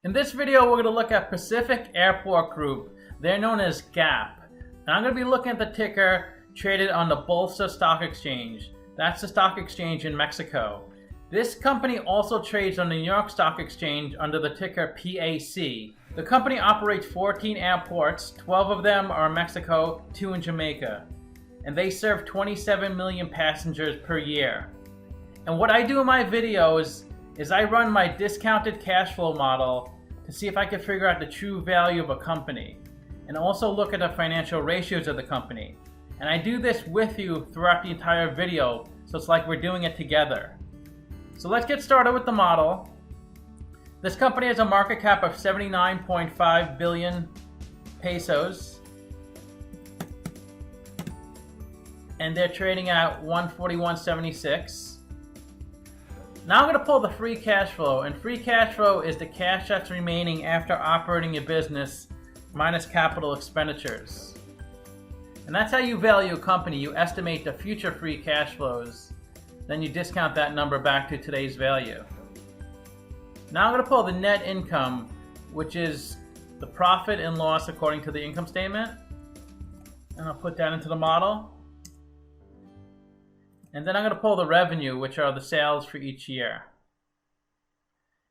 In this video, we're going to look at Pacific Airport Group. They're known as GAP. And I'm going to be looking at the ticker traded on the Bolsa Stock Exchange. That's the stock exchange in Mexico. This company also trades on the New York Stock Exchange under the ticker PAC. The company operates 14 airports, 12 of them are in Mexico, 2 in Jamaica. And they serve 27 million passengers per year. And what I do in my videos is I run my discounted cash flow model to see if I can figure out the true value of a company, and also look at the financial ratios of the company. And I do this with you throughout the entire video, so it's like we're doing it together. So let's get started with the model. This company has a market cap of 79.5 billion pesos, and they're trading at 141.76. Now I'm going to pull the free cash flow, and free cash flow is the cash that's remaining after operating your business minus capital expenditures. And that's how you value a company. You estimate the future free cash flows, then you discount that number back to today's value. Now I'm going to pull the net income, which is the profit and loss according to the income statement, and I'll put that into the model. And then I'm going to pull the revenue, which are the sales for each year.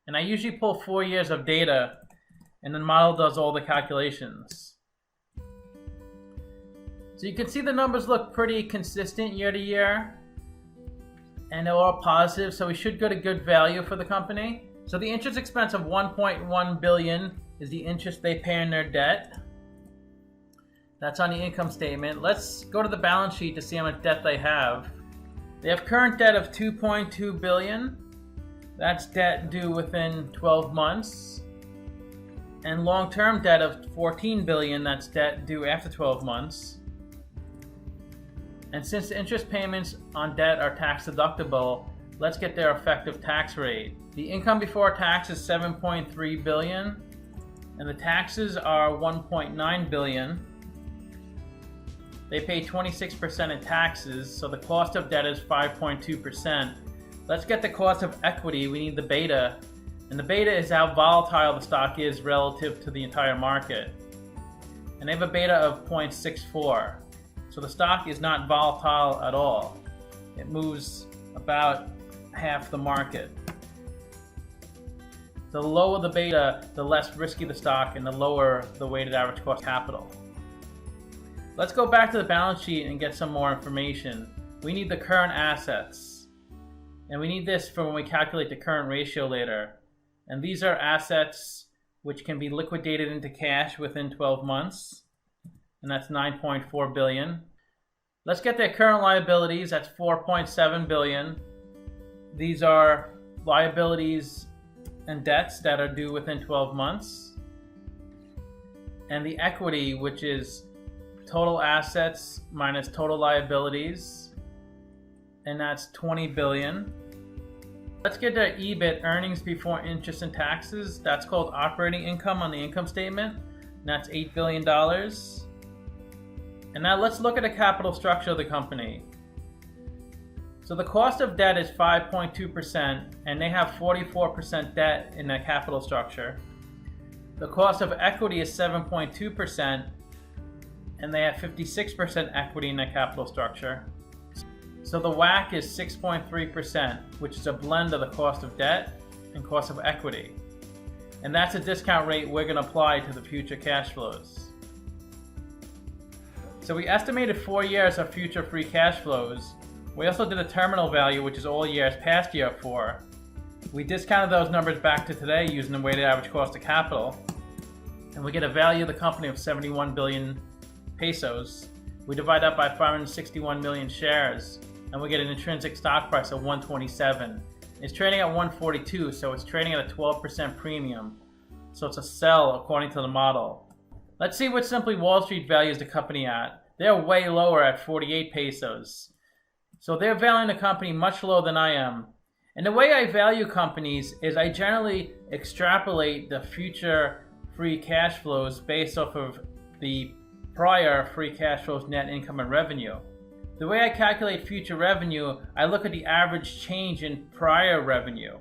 And I usually pull 4 years of data, and the model does all the calculations. So you can see the numbers look pretty consistent year to year, and they're all positive, so we should get a good value for the company. So the interest expense of 1.1 billion is the interest they pay on their debt. That's on the income statement. Let's go to the balance sheet to see how much debt they have. They have current debt of 2.2 billion. That's debt due within 12 months. And long-term debt of 14 billion. That's debt due after 12 months. And since the interest payments on debt are tax deductible, let's get their effective tax rate. The income before tax is 7.3 billion, and the taxes are 1.9 billion. They pay 26% in taxes, so the cost of debt is 5.2%. Let's get the cost of equity. We need the beta, and the beta is how volatile the stock is relative to the entire market. And they have a beta of 0.64. So the stock is not volatile at all. It moves about half the market. The lower the beta, the less risky the stock, and the lower the weighted average cost of capital. Let's go back to the balance sheet and get some more information. We need the current assets. And we need this for when we calculate the current ratio later. And these are assets which can be liquidated into cash within 12 months. And that's 9.4 billion. Let's get their current liabilities. That's 4.7 billion. These are liabilities and debts that are due within 12 months. And the equity, which is total assets minus total liabilities, and that's 20 billion. Let's get their EBIT, earnings before interest and taxes. That's called operating income on the income statement, and that's $8 billion. And now let's look at the capital structure of the company. So the cost of debt is 5.2%, and they have 44% debt in their capital structure. The cost of equity is 7.2%, and they have 56% equity in their capital structure. So the WACC is 6.3%, which is a blend of the cost of debt and cost of equity. And that's a discount rate we're going to apply to the future cash flows. So we estimated 4 years of future free cash flows. We also did a terminal value, which is all years past year 4. We discounted those numbers back to today using the weighted average cost of capital. And we get a value of the company of 71 billion pesos. We divide that by 561 million shares, and we get an intrinsic stock price of 127. It's trading at 142, so it's trading at a 12% premium. So it's a sell according to the model. Let's see what Simply Wall Street values the company at. They're way lower at 48 pesos. So they're valuing the company much lower than I am. And the way I value companies is I generally extrapolate the future free cash flows based off of the prior free cash flows, net income, and revenue. The way I calculate future revenue, I look at the average change in prior revenue.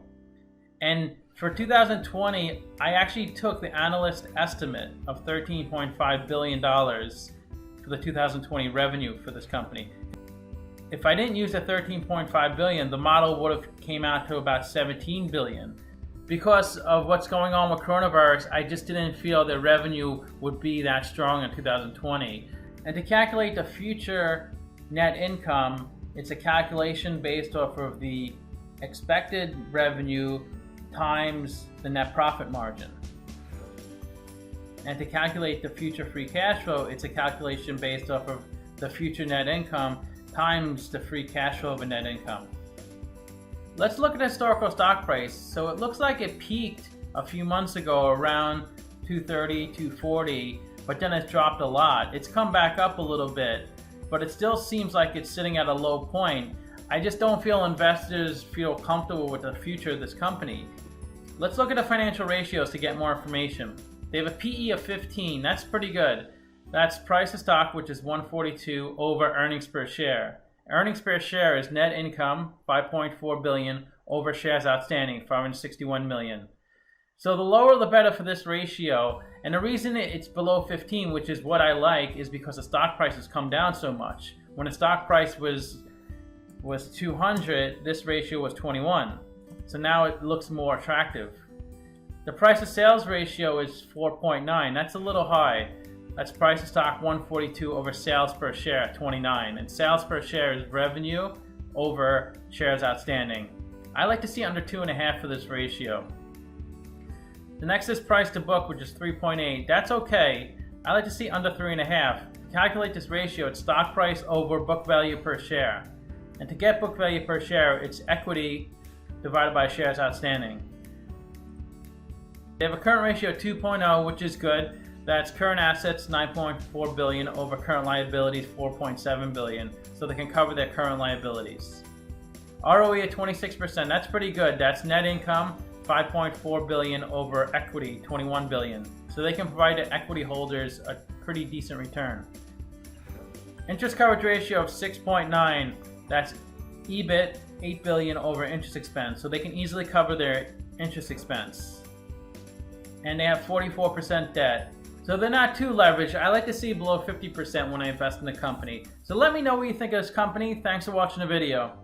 And For 2020, I actually took the analyst estimate of $13.5 billion for the 2020 revenue for this company. If I didn't use the $13.5 billion, the model would have came out to about $17 billion. Because of what's going on with coronavirus, I just didn't feel the revenue would be that strong in 2020. And to calculate the future net income, it's a calculation based off of the expected revenue times the net profit margin. And to calculate the future free cash flow, it's a calculation based off of the future net income times the free cash flow of a net income. Let's look at the historical stock price. So it looks like it peaked a few months ago around 230, 240, but then it's dropped a lot. It's come back up a little bit, but it still seems like it's sitting at a low point. I just don't feel investors feel comfortable with the future of this company. Let's look at the financial ratios to get more information. They have a PE of 15. That's pretty good. That's price to stock, which is 142, over earnings per share. Earnings per share is net income, 5.4 billion, over shares outstanding, 561 million. So the lower the better for this ratio. And the reason it's below 15, which is what I like, is because the stock price has come down so much. When the stock price was 200, this ratio was 21. So now it looks more attractive. The price to sales ratio is 4.9. That's a little high. That's price to stock 142 over sales per share 29. And sales per share is revenue over shares outstanding. I like to see under 2.5 for this ratio. The next is price to book, which is 3.8. That's okay. I like to see under 3.5. To calculate this ratio, it's stock price over book value per share. And to get book value per share, it's equity divided by shares outstanding. They have a current ratio of 2.0, which is good. That's current assets 9.4 billion over current liabilities 4.7 billion, so they can cover their current liabilities. ROE at 26%, that's pretty good. That's net income 5.4 billion over equity 21 billion, so they can provide the equity holders a pretty decent return. Interest coverage ratio of 6.9, that's EBIT 8 billion over interest expense, so they can easily cover their interest expense. And they have 44% debt. So they're not too leveraged. I like to see below 50% when I invest in the company. So let me know what you think of this company. Thanks for watching the video.